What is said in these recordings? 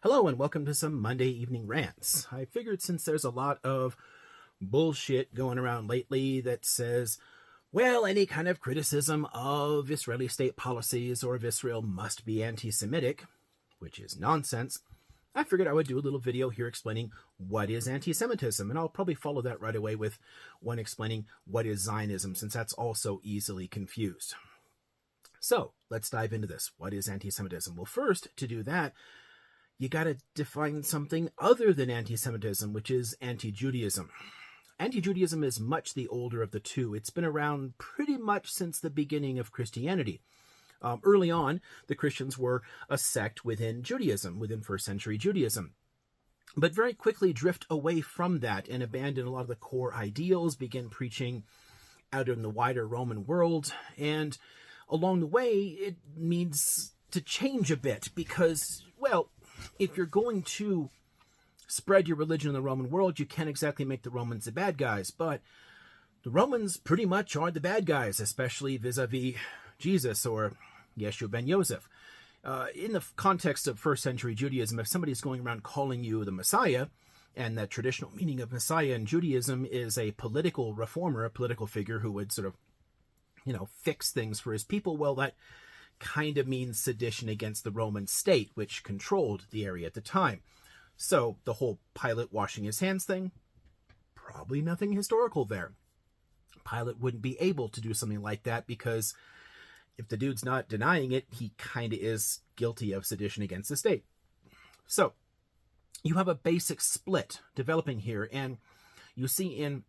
Hello and welcome to some Monday evening rants. I figured since there's a lot of bullshit going around lately that says, well, any kind of criticism of Israeli state policies or of Israel must be anti-Semitic, which is nonsense, I figured I would do a little video here explaining what is anti-Semitism, and I'll probably follow that right away with one explaining what is Zionism, since that's also easily confused. So let's dive into this. What is anti-Semitism? Well, first, to do that, you got to define something other than anti-Semitism, which is anti-Judaism. Anti-Judaism is much the older of the two. It's been around pretty much since the beginning of Christianity. Early on, the Christians were a sect within Judaism, within first century Judaism, but very quickly drift away from that and abandon a lot of the core ideals, begin preaching out in the wider Roman world, and along the way, it needs to change a bit because, well, if you're going to spread your religion in the Roman world, you can't exactly make the Romans the bad guys, but the Romans pretty much are the bad guys, especially vis-a-vis Jesus or Yeshua ben Yosef. In the context of first century Judaism, if somebody's going around calling you the Messiah, and that traditional meaning of Messiah in Judaism is a political reformer, a political figure who would sort of, fix things for his people, well, that kind of means sedition against the Roman state, which controlled the area at the time. So the whole Pilate washing his hands thing, probably nothing historical there. Pilate wouldn't be able to do something like that because if the dude's not denying it, he kind of is guilty of sedition against the state. So you have a basic split developing here, and you see in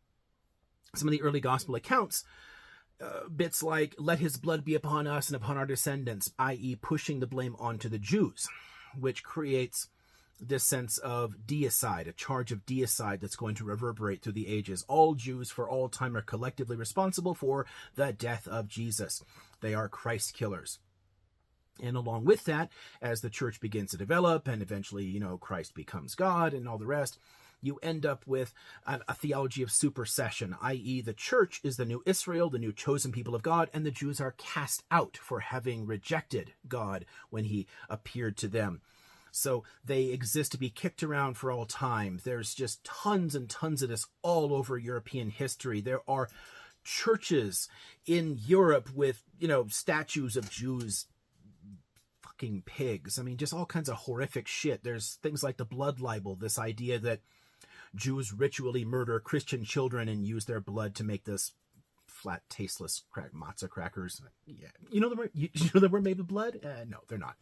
some of the early gospel accounts bits like, let his blood be upon us and upon our descendants, i.e. pushing the blame onto the Jews, which creates this sense of deicide, a charge of deicide that's going to reverberate through the ages. All Jews for all time are collectively responsible for the death of Jesus. They are Christ killers. And along with that, as the church begins to develop and eventually, Christ becomes God and all the rest, you end up with a theology of supersession, i.e. the church is the new Israel, the new chosen people of God, and the Jews are cast out for having rejected God when he appeared to them. So they exist to be kicked around for all time. There's just tons and tons of this all over European history. There are churches in Europe with, statues of Jews fucking pigs. I mean, just all kinds of horrific shit. There's things like the blood libel, this idea that Jews ritually murder Christian children and use their blood to make this flat, tasteless matzah crackers. Yeah, you know they were made with blood? No, they're not.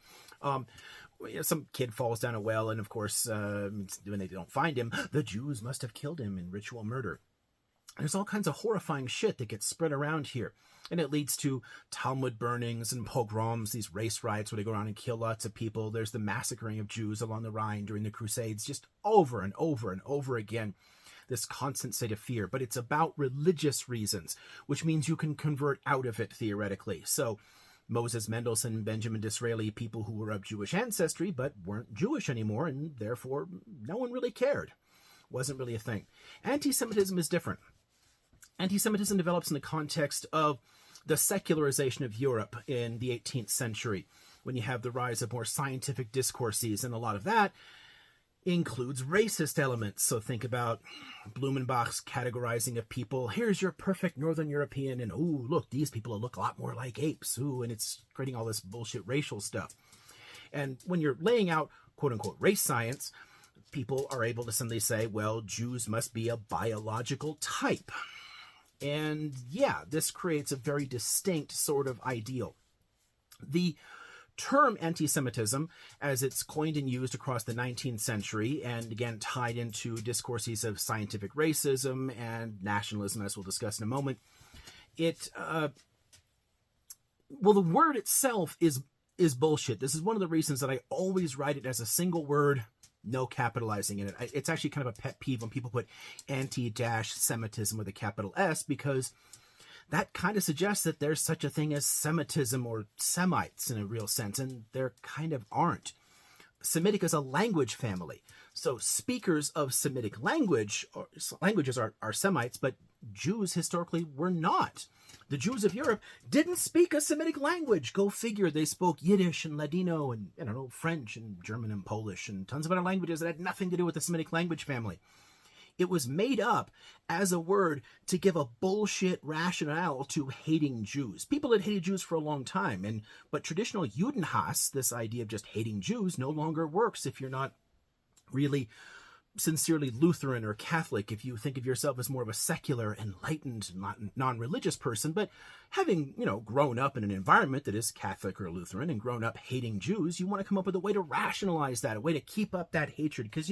Some kid falls down a well, and of course, when they don't find him, the Jews must have killed him in ritual murder. There's all kinds of horrifying shit that gets spread around here. And it leads to Talmud burnings and pogroms, these race riots where they go around and kill lots of people. There's the massacring of Jews along the Rhine during the Crusades, just over and over and over again. This constant state of fear. But it's about religious reasons, which means you can convert out of it theoretically. So Moses Mendelssohn, Benjamin Disraeli, people who were of Jewish ancestry but weren't Jewish anymore, and therefore no one really cared. Wasn't really a thing. Anti-Semitism is different. Anti-Semitism develops in the context of the secularization of Europe in the 18th century, when you have the rise of more scientific discourses, and a lot of that includes racist elements. So think about Blumenbach's categorizing of people. Here's your perfect Northern European, and ooh, look, these people look a lot more like apes. Ooh, and it's creating all this bullshit racial stuff. And when you're laying out quote-unquote race science, people are able to suddenly say, well, Jews must be a biological type. And yeah, this creates a very distinct sort of ideal. The term anti-Semitism, as it's coined and used across the 19th century, and again tied into discourses of scientific racism and nationalism, as we'll discuss in a moment, the word itself is bullshit. This is one of the reasons that I always write it as a single word, no capitalizing in it. It's actually kind of a pet peeve when people put anti-Semitism with a capital S, because that kind of suggests that there's such a thing as Semitism or Semites in a real sense, and there kind of aren't. Semitic is a language family. So speakers of Semitic languages are Semites, but Jews historically were not. The Jews of Europe didn't speak a Semitic language. Go figure, they spoke Yiddish and Ladino and, French and German and Polish and tons of other languages that had nothing to do with the Semitic language family. It was made up as a word to give a bullshit rationale to hating Jews. People had hated Jews for a long time, but traditional Judenhass, this idea of just hating Jews, no longer works if you're not really sincerely Lutheran or Catholic, if you think of yourself as more of a secular, enlightened, non-religious person. But having, grown up in an environment that is Catholic or Lutheran and grown up hating Jews, you want to come up with a way to rationalize that, a way to keep up that hatred. Because,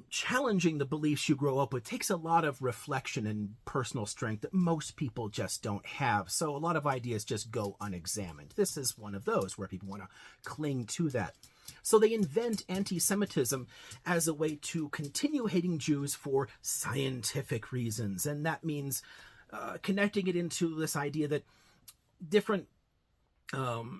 challenging the beliefs you grow up with takes a lot of reflection and personal strength that most people just don't have. So a lot of ideas just go unexamined. This is one of those where people want to cling to that. So they invent anti-Semitism as a way to continue hating Jews for scientific reasons. And that means connecting it into this idea that different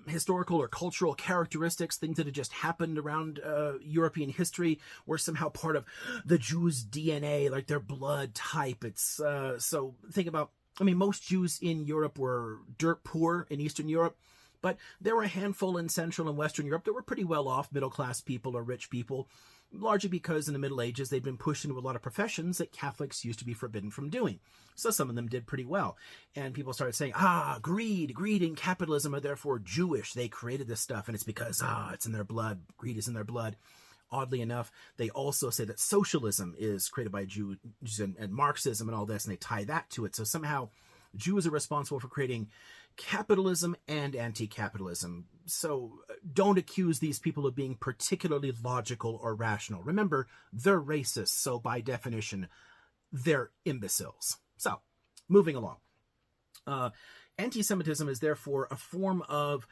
historical or cultural characteristics, things that had just happened around European history, were somehow part of the Jews' DNA, like their blood type. It's so think about, most Jews in Europe were dirt poor in Eastern Europe, but there were a handful in Central and Western Europe that were pretty well off, middle-class people or rich people, largely because in the Middle Ages they'd been pushed into a lot of professions that Catholics used to be forbidden from doing. So some of them did pretty well. And people started saying, greed and capitalism are therefore Jewish. They created this stuff, and it's because, it's in their blood. Greed is in their blood. Oddly enough, they also say that socialism is created by Jews and Marxism and all this, and they tie that to it. So somehow Jews are responsible for creating capitalism and anti-capitalism. So don't accuse these people of being particularly logical or rational. Remember, they're racist, so by definition, they're imbeciles. So, moving along. Anti-Semitism is therefore a form of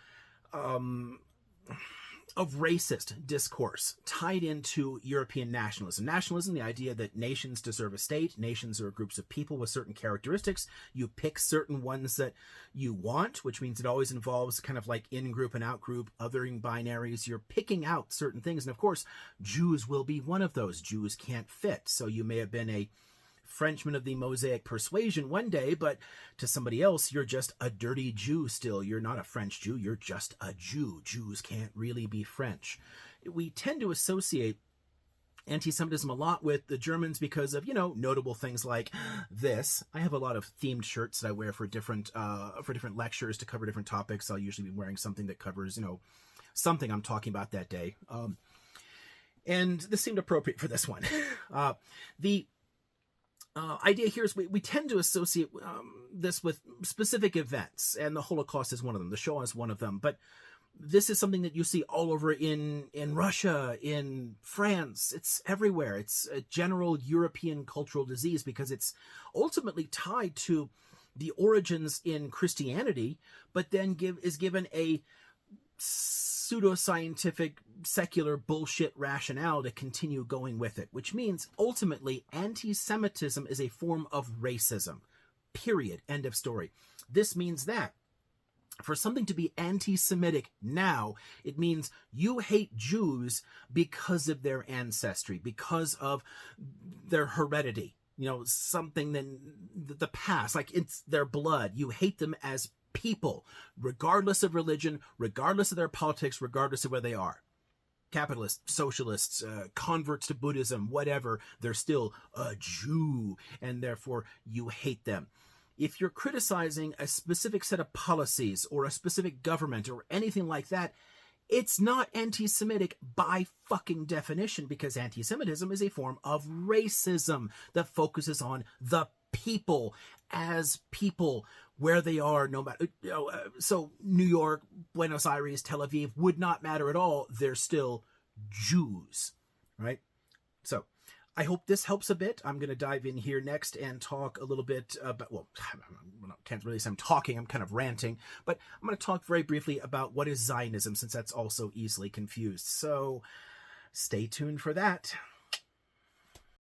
racist discourse tied into European nationalism. Nationalism, the idea that nations deserve a state. Nations are groups of people with certain characteristics. You pick certain ones that you want, which means it always involves kind of like in-group and out-group, othering binaries. You're picking out certain things. And of course, Jews will be one of those. Jews can't fit. So you may have been a Frenchman of the Mosaic persuasion one day, but to somebody else, you're just a dirty Jew still. You're not a French Jew, you're just a Jew. Jews can't really be French. We tend to associate anti-Semitism a lot with the Germans because of, notable things like this. I have a lot of themed shirts that I wear for different lectures to cover different topics. I'll usually be wearing something that covers, something I'm talking about that day. And this seemed appropriate for this one. The idea here is we tend to associate this with specific events, and the Holocaust is one of them. The Shoah is one of them. But this is something that you see all over in Russia, in France. It's everywhere. It's a general European cultural disease because it's ultimately tied to the origins in Christianity, but then is given a pseudoscientific, secular bullshit rationale to continue going with it, which means ultimately anti-Semitism is a form of racism. Period. End of story. This means that for something to be anti-Semitic now, it means you hate Jews because of their ancestry, because of their heredity, something in the past, like it's their blood. You hate them as people, regardless of religion, regardless of their politics, regardless of where they are. Capitalists, socialists, converts to Buddhism, whatever, they're still a Jew, and therefore you hate them. If you're criticizing a specific set of policies or a specific government or anything like that, it's not anti-Semitic by fucking definition, because anti-Semitism is a form of racism that focuses on the people as people, where they are, no matter, so New York, Buenos Aires, Tel Aviv would not matter at all. They're still Jews, right? So I hope this helps a bit. I'm going to dive in here next and talk a little bit about, can't really say I'm talking, I'm kind of ranting, but I'm going to talk very briefly about what is Zionism, since that's also easily confused. So stay tuned for that.